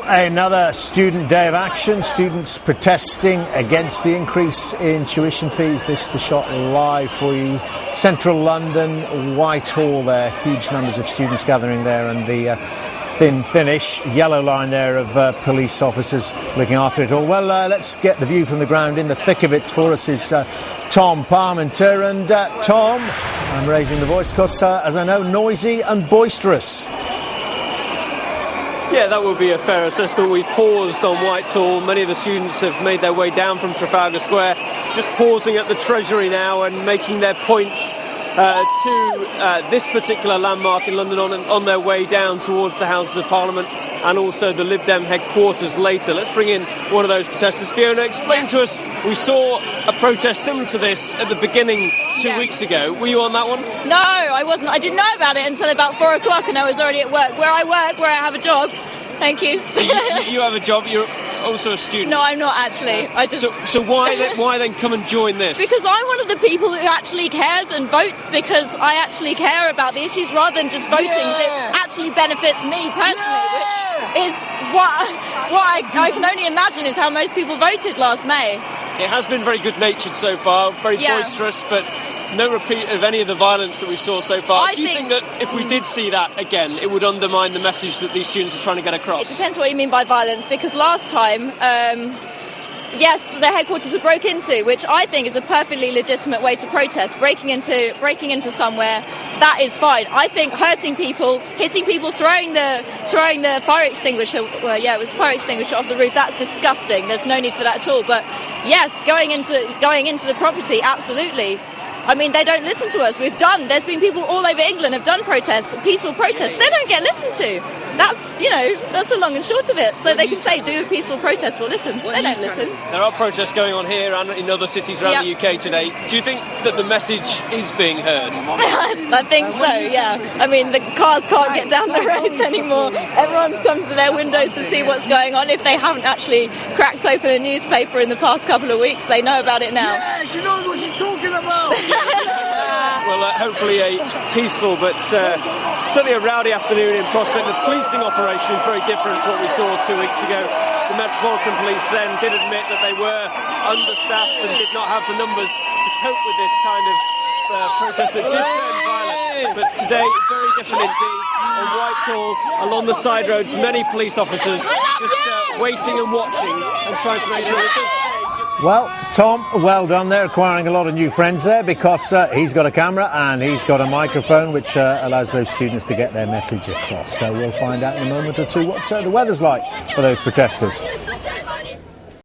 another student day of action. Students protesting against the increase in tuition fees. This is the shot live for you. Central London, Whitehall there. Huge numbers of students gathering there, and the thinnish yellow line there of police officers looking after it all. Well, let's get the view from the ground. In the thick of it for us is Tom Parmenter. And Tom, I'm raising the voice because, as I know, noisy and boisterous. Yeah, that would be a fair assessment. We've paused on Whitehall. Many of the students have made their way down from Trafalgar Square, just pausing at the Treasury now and making their points to this particular landmark in London on their way down towards the Houses of Parliament and also the Lib Dem headquarters later. Let's bring in one of those protesters. Fiona, explain to us, we saw a protest similar to this at the beginning 2 weeks ago. Were you on that one? No, I wasn't. I didn't know about it until about 4 o'clock and I was already at work. Where I have a job. Thank you. So you have a job, you're also a student? No, I'm not actually. So why then come and join this? Because I'm one of the people who actually cares and votes because I actually care about the issues rather than just voting. It actually benefits me personally, which is what I can only imagine is how most people voted last May. It has been very good-natured so far, very boisterous, but no repeat of any of the violence that we saw so far. Do you think that if we did see that again, it would undermine the message that these students are trying to get across? It depends what you mean by violence, because last time, yes, the headquarters were broke into, which I think is a perfectly legitimate way to protest. Breaking into somewhere, that is fine. I think hurting people, hitting people, throwing the fire extinguisher, it was fire extinguisher off the roof, that's disgusting. There's no need for that at all. But yes, going into the property, absolutely. I mean, they don't listen to us. There's been people all over England have done protests, peaceful protests. They don't get listened to. That's the long and short of it. So they can say, do a peaceful protest. Well, listen, they don't listen. There are protests going on here and in other cities around the UK today. Do you think that the message is being heard? I think so, yeah. I mean, the cars can't get down the roads anymore. Everyone's come to their windows to see what's going on. If they haven't actually cracked open a newspaper in the past couple of weeks, they know about it now. Yeah, she knows what she's talking about. Well, hopefully a peaceful but certainly a rowdy afternoon in Prospect. The policing operation is very different to what we saw 2 weeks ago. The Metropolitan Police then did admit that they were understaffed and did not have the numbers to cope with this kind of protest that did turn violent. But today, very different indeed. On Whitehall, along the side roads, many police officers just waiting and watching and trying to make sure it does stay. Well, Tom, well done there, acquiring a lot of new friends there, because he's got a camera and he's got a microphone which allows those students to get their message across. So we'll find out in a moment or two what the weather's like for those protesters.